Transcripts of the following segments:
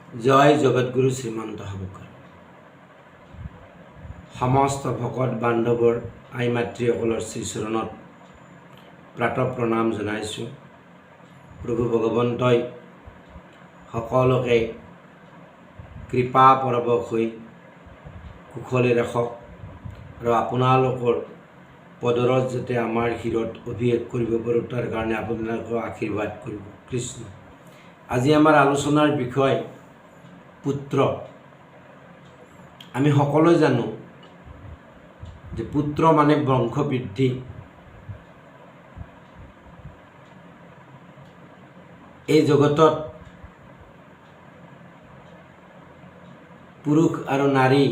জয় জগতগুৰু শ্ৰীমন্ত হবকৰ সমস্ত ভকত বান্ধৱৰ আই মাতৃসকলৰ শ্ৰীচৰণত প্ৰাতঃ প্ৰণাম জনাইছোঁ। প্ৰভু ভগৱন্তই সকলোকে কৃপা পৰৱশ হৈ কুশলে ৰাখক আৰু আপোনালোকৰ পদৰত যাতে আমাৰ শিৰত অভিষেক কৰিব পাৰোঁ তাৰ কাৰণে আপোনালোকক আশীৰ্বাদ কৰিব। কৃষ্ণ। আজি আমাৰ আলোচনাৰ বিষয় পুত্ৰ। আমি সকলোৱে জানো যে পুত্ৰ মানে বংশ বৃদ্ধি। এই জগতত পুৰুষ আৰু নাৰী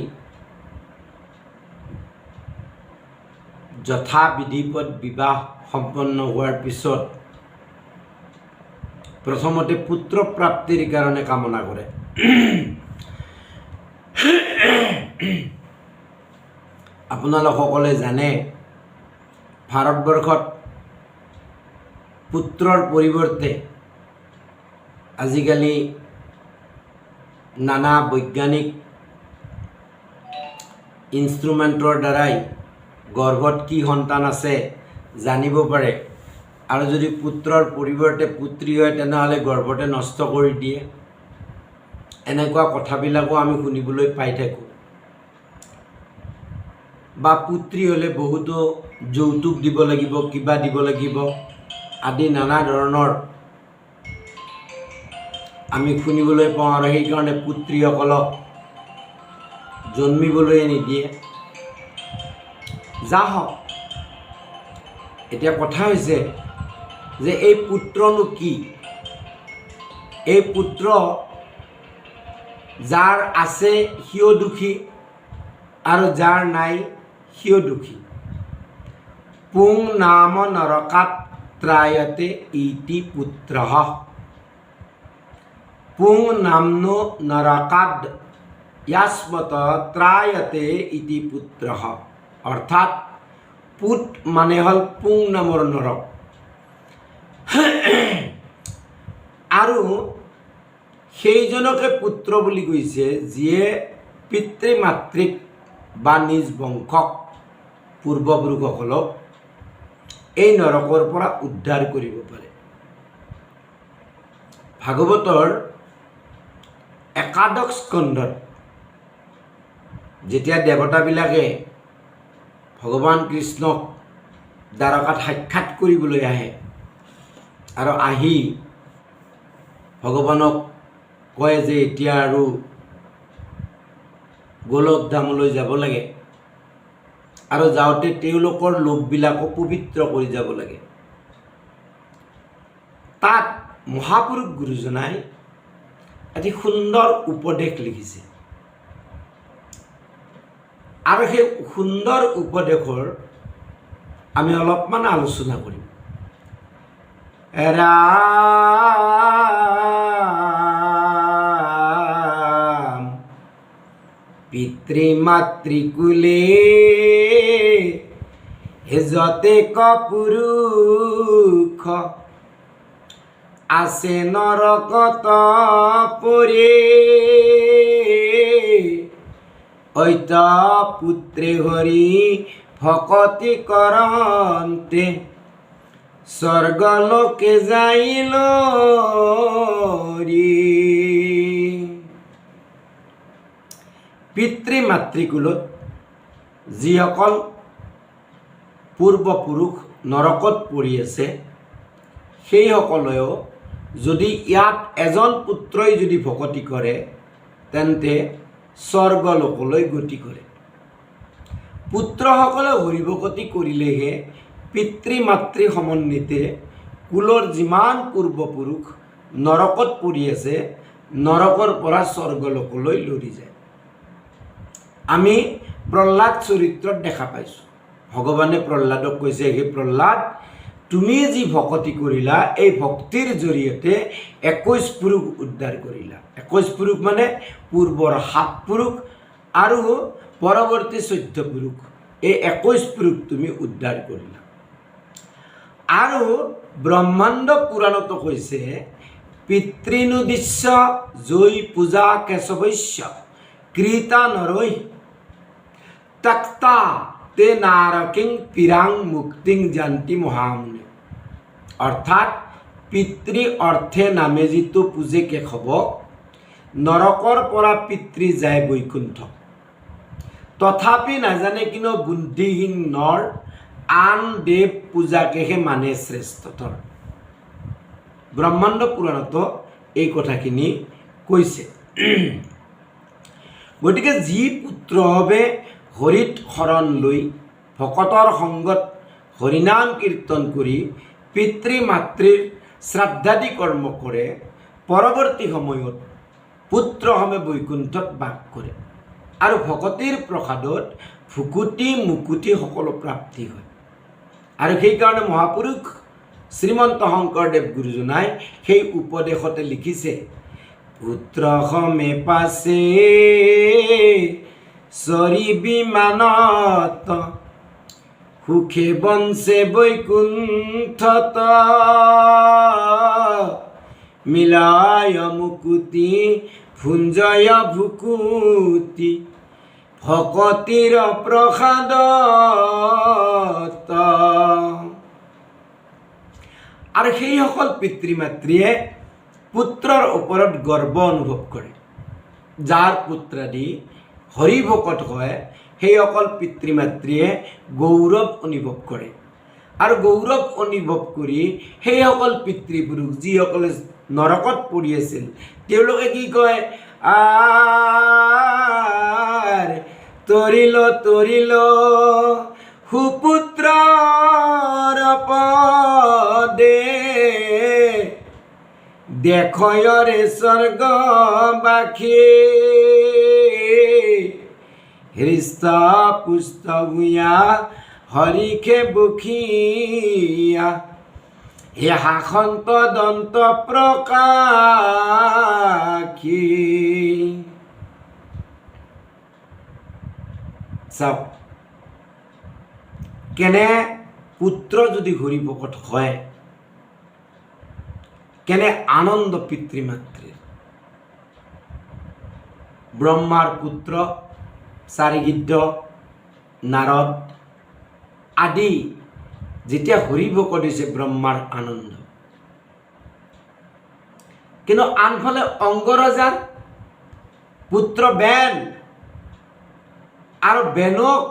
যথা বিধিপত বিবাহ সম্পন্ন হোৱাৰ পিছত প্ৰথমতে পুত্ৰ প্ৰাপ্তিৰ কাৰণে কামনা কৰে। আপোনালোক সকলে জানে ভাৰতবৰ্ষত পুত্ৰৰ পৰিৱৰ্তে আজিকালি নানা বৈজ্ঞানিক ইনষ্ট্ৰুমেণ্টৰ দ্বাৰাই গৰ্ভত কি সন্তান আছে জানিব পাৰে, আৰু যদি পুত্ৰৰ পৰিৱৰ্তে পুত্ৰী হয় তেনেহ'লে গৰ্ভতে নষ্ট কৰি দিয়ে। এনেকুৱা কথাবিলাকো আমি শুনিবলৈ পাই থাকোঁ। বা পুত্ৰী হ'লে বহুতো যৌতুক দিব লাগিব, কিবা দিব লাগিব আদি নানা ধৰণৰ আমি শুনিবলৈ পাওঁ, আৰু সেইকাৰণে পুত্ৰীসকলক জন্মিবলৈ নিদিয়ে। যা হওক, এতিয়া কথা হৈছে যে এই পুত্ৰনো কি? এই পুত্ৰ যাৰ আছে সিও দুখী আৰু যাৰ নাই সিও দুখী। পুং নাম নৰকাত ত্ৰায়তে ইতি পুত্ৰঃ। পুং নামনো নৰকাদ ইয়াস্মত ত্ৰায়তে ইতি পুত্ৰঃ। অৰ্থাৎ পুত মানে হ'ল পুং নামৰ নৰক। আৰু সেইজনকে পুত্ৰ বুলি কৈছে যিয়ে পিতৃ মাতৃক বা নিজ বংশক পূৰ্বপুৰুষসকলক এই নৰকৰ পৰা উদ্ধাৰ কৰিব পাৰে। ভাগৱতৰ একাদশ স্কন্ধত যেতিয়া দেৱতাবিলাকে ভগৱান কৃষ্ণক দ্বাৰকাত সাক্ষাৎ কৰিবলৈ আহে আৰু আহি ভগৱানক কয় যে এতিয়া আৰু গোলক ধামলৈ যাব লাগে, আৰু যাওঁতে তেওঁলোকৰ লোকবিলাকো পবিত্ৰ কৰি যাব লাগে। তাত মহাপুৰুষ গুৰুজনাই এটি সুন্দৰ উপদেশ লিখিছে, আৰু সেই সুন্দৰ উপদেশৰ আমি অলপমান আলোচনা কৰিম। ৰাম পিতৃ মাতৃকুলে যতে পুৰুষ আছে নৰকত পৰে ঐত পুত্ৰে হৰি ভকতি কৰন্তে স্বৰ্গলোকে যাইল ৰি। পিতৃ মাতৃকুলত যিসকল পূৰ্বপুৰুষ নৰকত পৰি আছে সেইসকলেও যদি ইয়াত এজন পুত্ৰই যদি ভকতি কৰে তেন্তে স্বৰ্গলোকলৈ গতি কৰে। পুত্ৰসকলে হৰিভকতি কৰিলেহে পিতৃ মাতৃ সমন্বিতে কুলৰ যিমান পূৰ্বপুৰুষ নৰকত পৰি আছে নৰকৰ পৰা স্বৰ্গলোকলৈ লৰি যায়। আমি প্ৰহ্লাদ চৰিত্ৰত দেখা পাইছোঁ। ভগৱানে প্ৰহ্লাদক কৈছে, হে প্ৰহ্লাদ, তুমি যি ভকতি কৰিলা এই ভক্তিৰ জৰিয়তে 21 পুৰুষ উদ্ধাৰ কৰিলা। 21 পুৰুষ মানে পূৰ্বৰ 7 পুৰুষ আৰু পৰৱৰ্তী 14 পুৰুষ, এই 21 পুৰুষ তুমি উদ্ধাৰ কৰিলা। আৰু ব্ৰহ্মাণ্ড পুৰাণতো কৈছে পিতৃনুদিশ্য জৈ পূজা কেশবৈশ্য কৃতা নৰৈ তক্তা তে নাৰকিং পিৰাং মুক্তিং জান্তি মহামুনি। অৰ্থাৎ পিতৃ অৰ্থে নামে যিটো পূজে কেশৱক, নৰকৰ পৰা পিতৃ যায় বৈকুণ্ঠ। তথাপি নাজানে কিনো বুদ্ধিহীন নৰ, আন দেৱ পূজাকেহে মানে শ্ৰেষ্ঠতৰ। ব্ৰহ্মাণ্ড পুৰাণতো এই কথাখিনি কৈছে। গতিকে যি পুত্ৰ হবে হৰিত শৰণ লৈ ভকতৰ সংগত হৰিনাম কীৰ্তন কৰি পিতৃ মাতৃৰ শ্ৰাদ্ধাদি কৰ্ম কৰে, পৰৱৰ্তী সময়ত পুত্ৰসমে বৈকুণ্ঠত বাস কৰে আৰু ভকতিৰ প্ৰসাদত ভুকুটি মুকুটি সকলো প্ৰাপ্তি হয়। আৰু সেইকাৰণে মহাপুৰুষ শ্ৰীমন্ত শংকৰদেৱ গুৰুজনাই সেই উপদেশতে লিখিছে, পুত্ৰ সমে পাছে চৰি বিমানত সুখে বঞ্চে বৈকুণ্ঠত মিলায় মুকুতি ভুঞ্জয় ভুকুতি ভকতিৰ প্ৰসাদত। আৰু সেইসকল পিতৃ মাতৃয়ে পুত্ৰৰ ওপৰত গৰ্ব অনুভৱ কৰে। যাৰ পুত্ৰাদি হৰিভকত হয় সেইসকল পিতৃ মাতৃয়ে গৌৰৱ অনুভৱ কৰে। আৰু গৌৰৱ অনুভৱ কৰি সেইসকল পিতৃপুৰুষ যিসকলে নৰকত পৰি আছিল তেওঁলোকে কি কয়, আৰ তৰিল তৰিল সুপুত্ৰৰ পদে দেখয়ৰে স্বৰ্গবাসী হৃষ্ট পুষ্ট ভূঞা হৰিখে বুখিয়া হে শাসন্ত দন্ত প্ৰকাশী। চাওক কেনে পুত্ৰ যদি হৰিভকত হয়, কেনে আনন্দ পিতৃ মাতৃৰ। ব্ৰহ্মাৰ পুত্ৰ চাৰিগিদ্ধ নাৰদ আদি যেতিয়া হৰিভকত দিছে ব্ৰহ্মাৰ আনন্দ। কিন্তু আনফালে অংগৰাজাৰ পুত্ৰ বেন, আৰু বেনক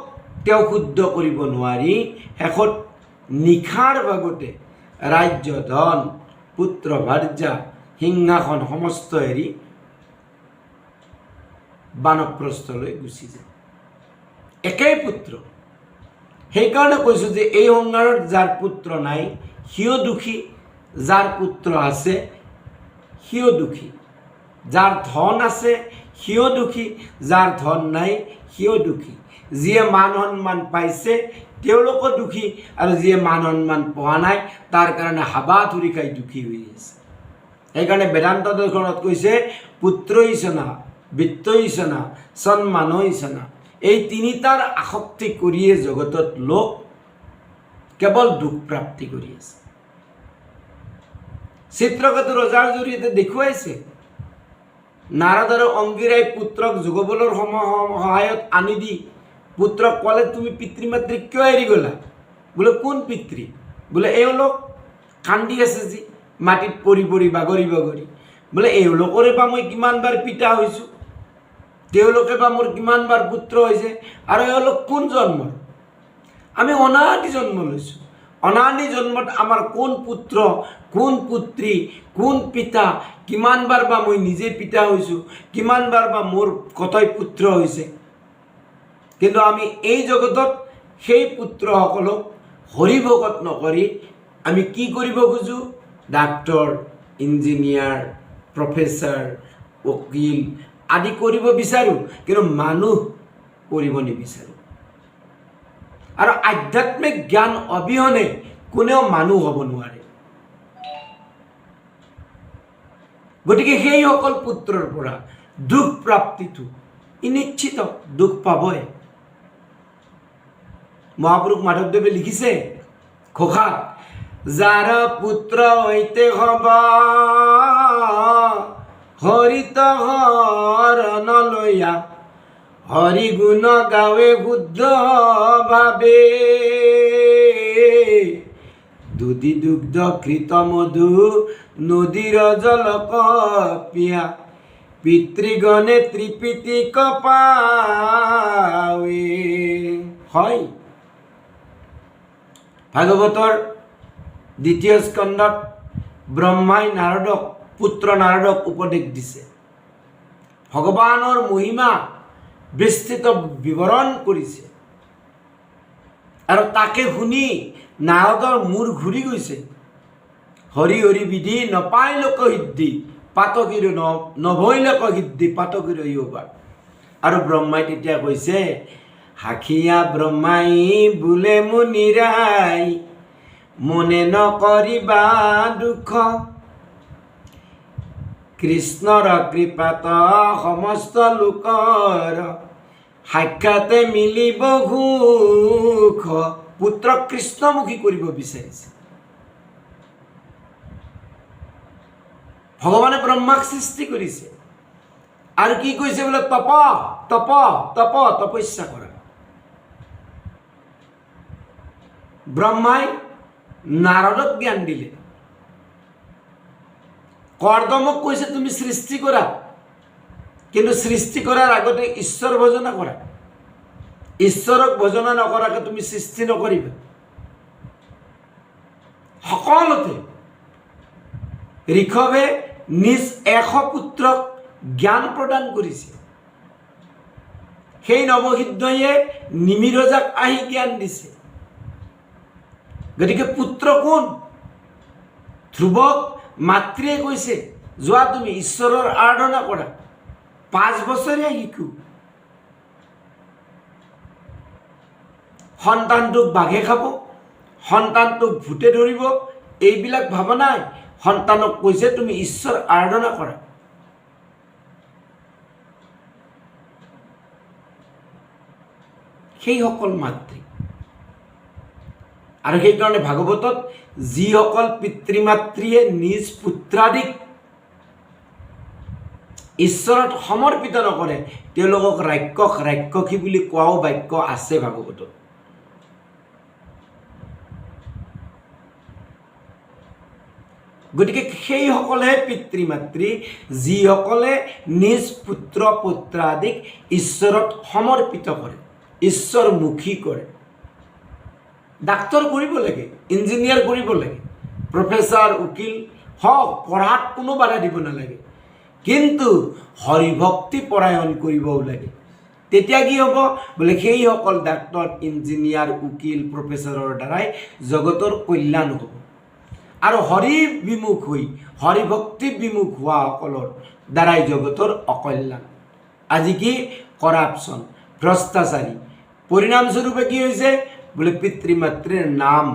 তেওঁ শুদ্ধ কৰিব নোৱাৰি শেষত নিশাৰ ভাগতে ৰাজ্য ধন পুত্ৰ ভাৰ্যা সিংহাসন সমস্ত এৰি বানপ্ৰস্থলৈ গুচি যায়। একেই পুত্ৰ। সেইকাৰণে কৈছোঁ যে এই সংসাৰত যাৰ পুত্ৰ নাই সিও দুখী, যাৰ পুত্ৰ আছে সিও দুখী। যাৰ ধন আছে সিও দুখী, যাৰ ধন নাই সিও দুখী। যিয়ে মান সন্মান পাইছে তেওঁলোকো দুখী, আৰু যিয়ে মান সন্মান পোৱা নাই তাৰ কাৰণে হাবা ধুৰি খাই দুখী হৈ আছে। সেইকাৰণে বেদান্ত দৰ্শনত কৈছে পুত্ৰই চনা, বিত্তই চনা, সন্মানই চনা। এই তিনিটাৰ আসক্তি কৰিয়ে জগতত লোক কেৱল দুখ প্ৰাপ্তি কৰি আছে। চিত্ৰকেতু ৰজাৰ জৰিয়তে দেখুৱাইছে নাৰদ আৰু অংগীৰাই পুত্ৰক যুগবলৰ সহায়ত আনি দি পুত্ৰক ক'লে, তুমি পিতৃ মাতৃক কিয় এৰি গ'লা? বোলে কোন পিতৃ? বোলে এওঁলোক কান্দি আছে যি মাটিত পৰি পৰি বাগৰি বাগৰি। বোলে এওঁলোকৰে বা মই কিমানবাৰ পিতা হৈছোঁ, তেওঁলোকে বা মোৰ কিমানবাৰ পুত্ৰ হৈছে, আৰু এওঁলোক কোন জন্মৰ? আমি অনাদি জন্ম লৈছোঁ। অনাদি জন্মত আমাৰ কোন পুত্ৰ, কোন পুত্ৰী, কোন পিতা, কিমানবাৰ বা মই নিজে পিতা হৈছোঁ, কিমানবাৰ বা মোৰ কতই পুত্ৰ হৈছে। কিন্তু আমি এই জগতত সেই পুত্ৰসকলক হৰিভকত নকৰি আমি কি কৰিব খোজোঁ? ডাক্তৰ, ইঞ্জিনিয়াৰ, প্ৰফেচাৰ, উকিল আদি কৰিব বিচাৰোঁ, কিন্তু মানুহ কৰিব নিবিচাৰোঁ। আৰু আধ্যাত্মিক জ্ঞান অবিহনে কোনেও মানুহ হ'ব নোৱাৰে। গতিকে সেইসকল পুত্ৰৰ পৰা দুখ প্ৰাপ্তিটো নিশ্চিত, দুখ পাবই। মহাপুৰুষ মাধৱদেৱে লিখিছে ঘোষাত, যাৰ পুত্ৰ হৈতে হবা হৰিত হৰণ লয়া হৰি গুণ গাৱে শুদ্ধ ভাৱে দুধি দুগ্ধ কৃত মধু নদীৰ জলক পিয়া পিতৃগণে ত্ৰিপিতিক পাৱে। হয়, ভাগৱতৰ দ্বিতীয় স্কন্ধত ব্ৰহ্মাই নাৰদক পুত্ৰ নাৰদক উপদেশ দিছে, ভগৱানৰ মহিমা বিস্তৃত বিৱৰণ কৰিছে, আৰু তাকে শুনি নাৰদৰ মূৰ ঘূৰি গৈছে। হৰি হৰি বিধি নপাই লোকসিদ্ধি পাতকীৰ নভৈ লোকসিদ্ধি পাতকীৰ ইয়বাৰ। আৰু ব্ৰহ্মাই তেতিয়া কৈছে, হাখিয়া ব্ৰহ্মাই বোলে মুনিৰাই মনে নকৰিবা দুখ, কৃষ্ণৰ কৃপাত সমস্ত লোকৰ সাক্ষাতে মিলিব সুখ। পুত্ৰক কৃষ্ণমুখী কৰিব বিচাৰিছে। ভগৱানে ব্ৰহ্মাক সৃষ্টি কৰিছে আৰু কি কৈছে বোলে, তপ তপ তপ তপস্যা কৰা। ব্ৰহ্মাই নাৰদক জ্ঞান দিলে, কৰ্দমক কৈছে তুমি সৃষ্টি কৰা, কিন্তু সৃষ্টি কৰাৰ আগতে ঈশ্বৰ ভজনা কৰা। ঈশ্বৰক ভজনা নকৰাকে তুমি সৃষ্টি নকৰিবা। সকলোতে ঋষভে নিজ 100 পুত্ৰক জ্ঞান প্ৰদান কৰিছে। সেই নৱসিদ্ধয়ে নিমিৰজাক আহি জ্ঞান দিছে। গতিকে পুত্ৰ কোন? ধ্ৰুৱক মাতৃয়ে কৈছে, যোৱা তুমি ঈশ্বৰৰ আৰাধনা কৰা, 5 বছৰীয়া শিশু। সন্তানটোক বাঘে খাব, সন্তানটোক ভূতে ধৰিব, এইবিলাক ভাৱনাই সন্তানক কৈছে তুমি ঈশ্বৰ আৰাধনা কৰা। সেইসকল মাতৃ। আৰু সেইকাৰণে ভাগৱতত যিসকল পিতৃ মাতৃয়ে নিজ পুত্ৰাদিক ঈশ্বৰত সমৰ্পিত নকৰে, তেওঁলোকক ৰাক্ষস ৰাক্ষসী বুলি কোৱাও বাক্য আছে ভাগৱতত। গতিকে সেইসকলেহে পিতৃ মাতৃ, যিসকলে নিজ পুত্ৰ পুত্ৰাদিক ঈশ্বৰত সমৰ্পিত কৰে, ঈশ্বৰমুখী কৰে। ডাক্তৰ কৰিব লাগে, ইঞ্জিনিয়াৰ কৰিব লাগে, প্ৰফেচাৰ উকিল হওক, পঢ়াত কোনো বাধা দিব নালাগে, কিন্তু হৰিভক্তি পৰায়ণ কৰিবও লাগে। তেতিয়া কি হ'ব বোলে, সেইসকল ডাক্তৰ ইঞ্জিনিয়াৰ উকিল প্ৰফেচাৰৰ দ্বাৰাই জগতৰ কল্যাণ হ'ব। আৰু হৰি বিমুখ হৈ হৰিভক্তি বিমুখ হোৱাসকলৰ দ্বাৰাই জগতৰ অকল্যাণ। আজি কি কৰাপশ্যন, ভ্ৰষ্টাচাৰী। পৰিণামস্বৰূপে কি হৈছে বোলে, পিতৃ মাতৃৰ নাম,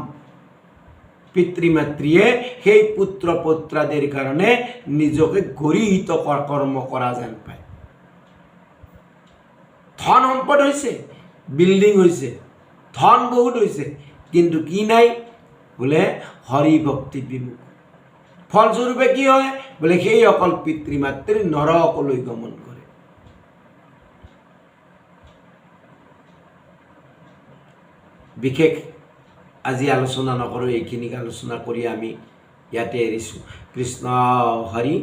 পিতৃ মাতৃয়ে সেই পুত্ৰ পুত্ৰাদিৰ কাৰণে নিজকে গৰিহিত কৰ্ম কৰা যেন পায়। ধন সম্পদ হৈছে, বিল্ডিং হৈছে, ধন বহুত হৈছে, কিন্তু কি নাই বোলে, হৰি ভক্তি বিমুখ। ফলস্বৰূপে কি হয় বোলে, সেইসকল পিতৃ মাতৃ নৰকলৈ গমন কৰে। বিশেষ আজি আলোচনা নকৰোঁ, এইখিনিক আলোচনা কৰি আমি ইয়াতে এৰিছোঁ। কৃষ্ণ হৰি